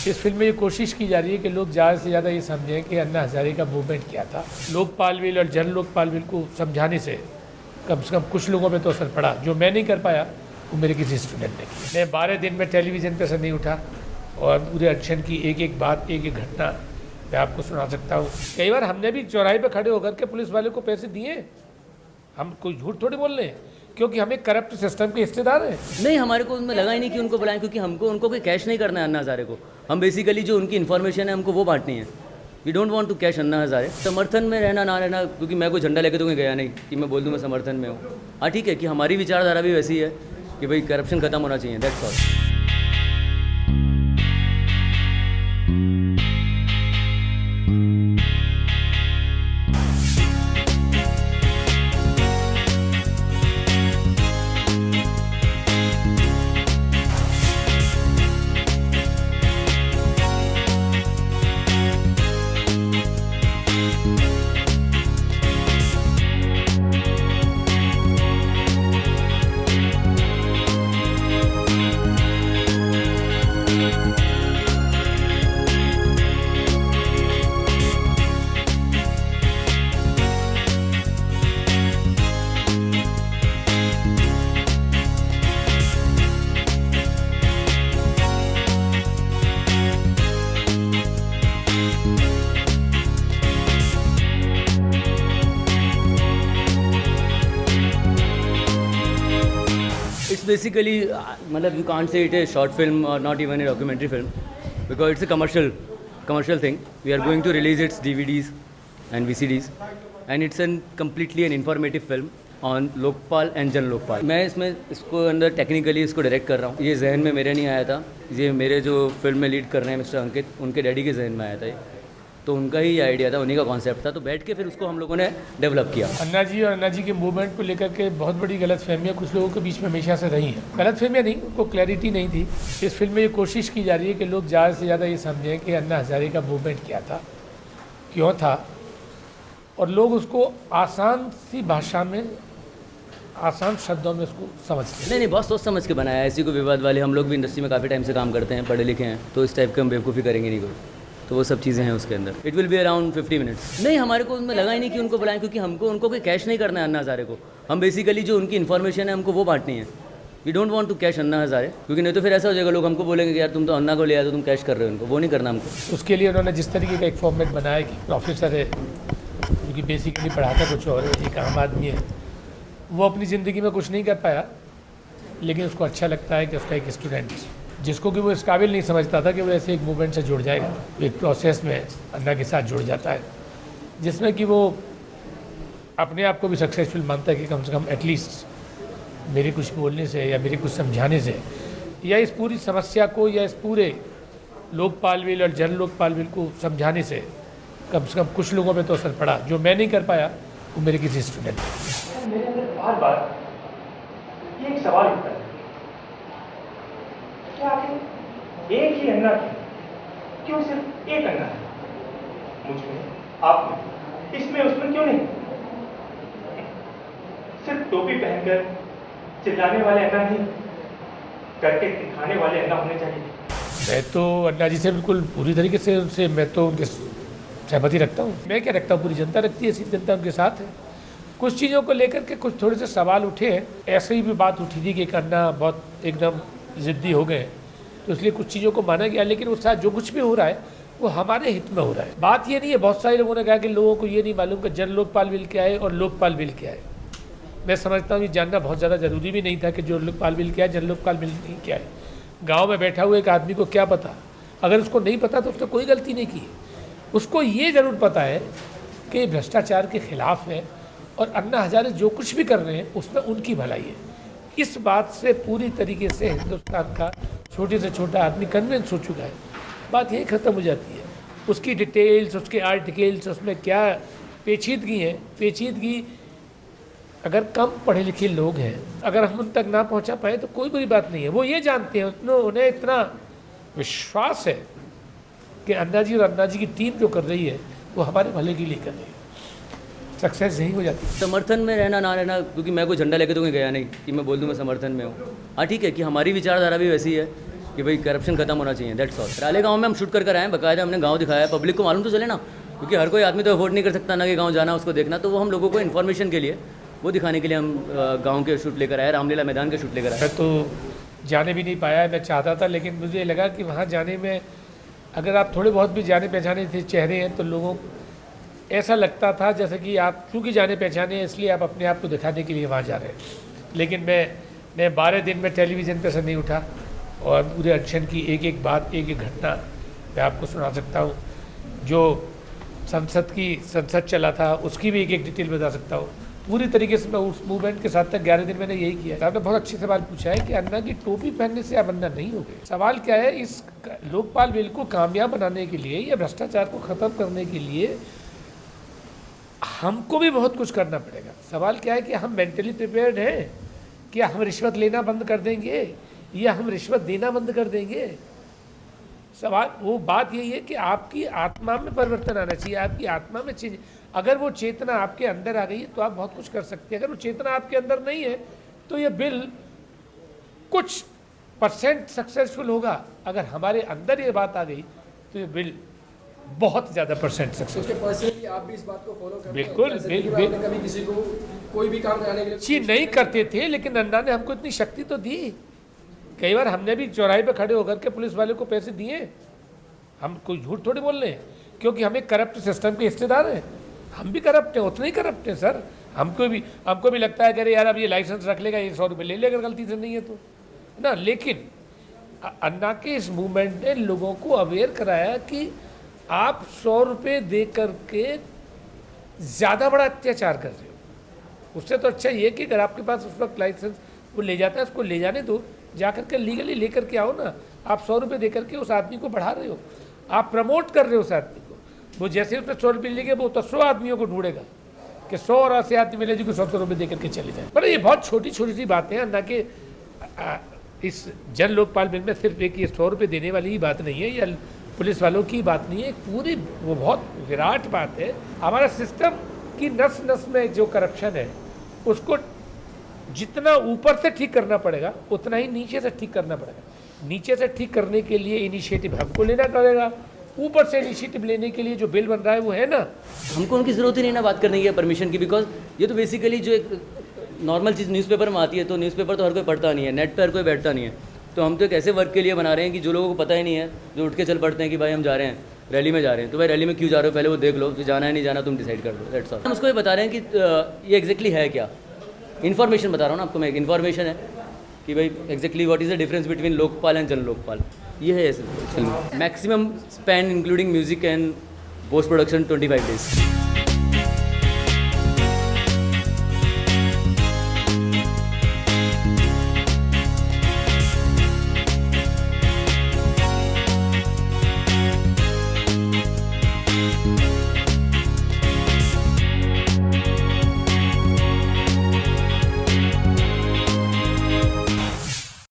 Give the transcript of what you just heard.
इस फिल्म में ये कोशिश की जा रही है कि लोग ज़्यादा से ज़्यादा ये समझें कि अन्ना हज़ारे का मूवमेंट क्या था। लोकपाल बिल और जन लोकपाल बिल को समझाने से कम कुछ लोगों पे तो असर पड़ा। जो मैं नहीं कर पाया वो मेरे किसी स्टूडेंट ने किया। मैं 12 दिन में टेलीविज़न पे से नहीं उठा और पूरे एक्शन की एक एक बात, एक एक घटना मैं आपको सुना सकता हूँ। कई बार हमने भी चौराहे पे खड़े होकर के पुलिस वाले को पैसे दिए। हम कोई झूठ थोड़ी बोल रहे हैं, क्योंकि हमें करप्ट सिस्टम के हिस्सेदार हैं। नहीं, हमारे को उसमें लगा ही नहीं कि उनको बुलाएं, क्योंकि हमको उनको कोई कैश नहीं करना है अन्ना हज़ारे को। हम बेसिकली जो उनकी इन्फॉर्मेशन है हमको वो बांटनी है। We don't want to cash Anna Hazare. समर्थन में रहना ना रहना, क्योंकि मैं कोई झंडा लेके तो कहीं गया नहीं कि मैं बोल दूँ मैं समर्थन में हूँ। हाँ ठीक है कि हमारी विचारधारा भी वैसी है कि भाई करप्शन खत्म होना चाहिए, दैट्स ऑल। It's basically, मतलब you can't say it a short film or not even a documentary film, because it's a commercial thing. We are going to release its DVDs and VCDs, and it's completely an informative film on Lokpal and जन लोकपाल। मैं इसको अंदर technically इसको direct कर रहा हूँ। ये जहन में मेरे नहीं आया था, ये मेरे जो फिल्म में लीड कर रहे हैं मिस्टर अंकित, उनके डैडी के जहन में आया था ये, तो उनका ही आइडिया था, उन्हीं का कॉन्सेप्ट था। तो बैठ के फिर उसको हम लोगों ने डेवलप किया। अन्ना जी और अन्ना जी के मूवमेंट को लेकर के बहुत बड़ी गलतफहमियां कुछ लोगों के बीच में हमेशा से रही हैं। गलतफहमियां नहीं, उनको क्लैरिटी नहीं थी। इस फिल्म में ये कोशिश की जा रही है कि लोग ज़्यादा से ज़्यादा ये समझें कि अन्ना हज़ारे का मूवमेंट क्या था, क्यों था, और लोग उसको आसान सी भाषा में, आसान शब्दों में उसको समझते हैं। नहीं, बहुत सोच समझ के बनाया है। ऐसी कोई विवाद वाले, हम लोग भी इंडस्ट्री में काफ़ी टाइम से काम करते हैं, पढ़े लिखे हैं, तो इस टाइप के हम बेवकूफ़ी करेंगे नहीं कोई। तो वो सब चीज़ें हैं उसके अंदर। It will be around 50 minutes. नहीं, हमारे को उसमें लगा ही नहीं कि उनको बुलाएं, क्योंकि हमको उनको कोई कैश नहीं करना है अन्ना हज़ारे को। हम बेसिकली जो उनकी इन्फॉर्मेशन है हमको वो बांटनी है। We don't want to cash Anna Hazare, क्योंकि नहीं तो फिर ऐसा हो जाएगा, लोग हमको बोलेंगे कि यार तुम तो अन्ना को ले आए तो तुम कैश कर रहे हो उनको। वो नहीं करना हमको। उसके लिए उन्होंने जिस तरीके का एक फॉर्मेट बनाया कि प्रोफेसर है, क्योंकि बेसिकली पढ़ाता कुछ और है, एक आम आदमी है, वो अपनी ज़िंदगी में कुछ नहीं कर पाया, लेकिन उसको अच्छा लगता है कि उसका एक स्टूडेंट जिसको कि वो इस काबिल नहीं समझता था कि वो ऐसे एक मूवमेंट से जुड़ जाएगा, एक प्रोसेस में अन्ना के साथ जुड़ जाता है, जिसमें कि वो अपने आप को भी सक्सेसफुल मानता है कि कम से कम एटलीस्ट मेरे कुछ बोलने से या मेरे कुछ समझाने से या इस पूरी समस्या को या इस पूरे लोकपाल बिल और जन लोकपाल बिल को समझाने से कम कुछ लोगों पे तो असर पड़ा। जो मैं नहीं कर पाया वो मेरे किसी स्टूडेंट ने। मेरे अंदर बार बार ये एक सवाल उठता है, क्या आखिर एक ही अन्ना है? क्यों सिर्फ एक अन्ना है? मुझ में, आप में, इसमें उसमें क्यों नहीं? सिर्फ टोपी पहनकर चिल्लाने वाले अन्ना नहीं, करके दिखाने वाले अन्ना होने चाहिए। मैं तो अन्ना जी से बिल्कुल पूरी तरीके से उनसे मैं तो उनके सहमति रखता हूँ। मैं क्या रखता हूँ, पूरी जनता रखती है, सीधी जनता उनके साथ है। कुछ चीज़ों को लेकर के कुछ थोड़े से सवाल उठे हैं। ऐसे ही भी बात उठी थी कि अन्ना बहुत एकदम ज़िद्दी हो गए, तो इसलिए कुछ चीज़ों को माना गया, लेकिन उस साथ जो कुछ भी हो रहा है वो हमारे हित में हो रहा है। बात ये नहीं है, बहुत सारे लोगों ने कहा कि लोगों को ये नहीं मालूम कि जन लोकपाल बिल क्या है और लोकपाल बिल क्या है। मैं समझता हूँ ये जानना बहुत ज़्यादा ज़रूरी भी नहीं था कि जो लोकपाल बिल क्या है, जन लोकपाल बिल क्या है। गाँव में बैठा हुआ एक आदमी को क्या पता? अगर उसको नहीं पता तो उसने कोई गलती नहीं की। उसको ये ज़रूर पता है कि भ्रष्टाचार के ख़िलाफ़ है और अन्ना हज़ारे जो कुछ भी कर रहे हैं उसमें उनकी भलाई है। इस बात से पूरी तरीके से हिंदुस्तान का छोटे से छोटा आदमी कन्विंस हो चुका है। बात यही ख़त्म हो जाती है। उसकी डिटेल्स, उसके आर्टिकल्स, उसमें क्या पेचीदगी है, पेचीदगी अगर कम पढ़े लिखे लोग हैं, अगर हम उन तक ना पहुंचा पाए तो कोई बड़ी बात नहीं है। वो ये जानते हैं, उन्हें इतना विश्वास है कि अन्ना जी और अन्ना जी की टीम जो कर रही है वो हमारे भले के लिए कर रही है। सक्सेस यही हो जाती है। समर्थन में रहना ना रहना, क्योंकि मैं कोई झंडा लेके तो कहीं गया नहीं कि मैं बोल दूँ मैं समर्थन में हूँ। हाँ ठीक है कि हमारी विचारधारा भी वैसी है कि भाई करप्शन खत्म होना चाहिए, दैट्स ऑल। रालेगांव में हम शूट कर आए हैं, बाकायदा हमने गांव दिखाया है, पब्लिक को मालूम तो चले ना, क्योंकि हर कोई आदमी तो अफोर्ड नहीं कर सकता ना कि गांव जाना उसको देखना, तो वो हम लोगों को इन्फॉर्मेशन के लिए वो दिखाने के लिए हम गांव के शूट लेकर आए, रामलीला मैदान के शूट लेकर आए। मैं तो जाने भी नहीं पाया, मैं चाहता था, लेकिन मुझे लगा कि वहाँ जाने में अगर आप थोड़े बहुत भी जाने पहचाने थे चेहरे हैं तो लोगों ऐसा लगता था जैसे कि आप क्योंकि जाने पहचाने हैं इसलिए आप अपने आप को दिखाने के लिए वहाँ जा रहे हैं। लेकिन मैं 12 दिन में टेलीविज़न पे से नहीं उठा और पूरे अनशन की एक एक बात, एक एक घटना मैं आपको सुना सकता हूँ। जो संसद चला था उसकी भी एक एक डिटेल बता सकता हूँ। पूरी तरीके से मैं उस मूवमेंट के साथ तक 11 दिन मैंने यही किया। आपने बहुत अच्छे सवाल पूछा है कि अन्ना की टोपी पहनने से आप अन्ना नहीं हो गए। सवाल क्या है, इस लोकपाल बिल को कामयाब बनाने के लिए या भ्रष्टाचार को ख़त्म करने के लिए हमको भी बहुत कुछ करना पड़ेगा। सवाल क्या है कि हम मेंटली प्रिपेयर्ड हैं, क्या हम रिश्वत लेना बंद कर देंगे या हम रिश्वत देना बंद कर देंगे। सवाल वो बात यही है कि आपकी आत्मा में परिवर्तन आना चाहिए, आपकी आत्मा में चेंज। अगर वो चेतना आपके अंदर आ गई है तो आप बहुत कुछ कर सकते हैं। अगर वो चेतना आपके अंदर नहीं है तो ये बिल कुछ % सक्सेसफुल होगा। अगर हमारे अंदर ये बात आ गई तो ये बिल बहुत ज़्यादा % सक्सेसफुल। पर्सनली आप भी इस बात को फॉलो करते हैं? बिल्कुल, आपने कभी किसी को कोई भी काम कराने के लिए जी नहीं करते थे, लेकिन अन्ना ने हमको इतनी शक्ति तो दी। कई बार हमने भी चौराहे पे खड़े होकर के पुलिस वाले को पैसे दिए। हम कोई झूठ थोड़ी बोल रहे हैं, क्योंकि हम एक करप्ट सिस्टम के हिस्सेदार हैं। हम भी करप्ट हैं, उतने ही करप्ट हैं सर। हमको भी लगता है कि अरे यार अब ये लाइसेंस रख लेगा, ये 100 रुपये ले लेगा गलती से नहीं है तो ना। लेकिन अन्ना के इस मूवमेंट ने लोगों को अवेयर कराया कि आप 100 रुपये दे करके ज़्यादा बड़ा अत्याचार कर रहे हो। उससे तो अच्छा ये कि अगर आपके पास उस वक्त लाइसेंस वो ले जाता है, उसको ले जाने दो, जा कर के लीगली लेकर के आओ ना। आप 100 रुपये दे करके उस आदमी को बढ़ा रहे हो, आप प्रमोट कर रहे हो उस आदमी को। वो जैसे उसने 100 रुपये लेंगे वो तो 100 आदमियों को ढूंढेगा कि 100 और 80 आदमी मिले जो 100 रुपये दे करके चले जाए। पर ये बहुत छोटी छोटी सी बातें हैं ना कि इस जन लोकपाल बिल में सिर्फ एक ये 100 रुपये देने वाली ही बात नहीं है या पुलिस वालों की बात नहीं है, पूरी वो बहुत विराट बात है। हमारा सिस्टम की नस नस में जो करप्शन है उसको जितना ऊपर से ठीक करना पड़ेगा उतना ही नीचे से ठीक करना पड़ेगा। नीचे से ठीक करने के लिए इनिशिएटिव हमको लेना पड़ेगा, ऊपर से इनिशिएटिव लेने के लिए जो बिल बन रहा है वो है ना। हमको उनकी ज़रूरत ही नहीं ना बात करने की परमिशन की, बिकॉज ये तो बेसिकली जो एक नॉर्मल चीज़ न्यूज़पेपर में आती है, तो न्यूज़पेपर तो हर कोई पढ़ता नहीं है, नेट पर हर कोई बैठता नहीं है। तो हम तो एक ऐसे वर्क के लिए बना रहे हैं कि जो लोगों को पता ही नहीं है, जो उठ के चल पड़ते हैं कि भाई हम जा रहे हैं रैली में जा रहे हैं, तो भाई रैली में क्यों जा रहे हो पहले वो देख लो, तो जाना है नहीं जाना तुम डिसाइड कर दो, दैट्स ऑल। हम उसको ये बता रहे हैं कि ये एग्जैक्टली है क्या, इन्फॉर्मेशन बता रहा हूँ ना आपको मैं। एक इन्फॉर्मेशन है कि भाई exactly what is the difference between Lokpal and जन लोकपाल, ये है ऐसे film. Maximum span including music and post production 25 days।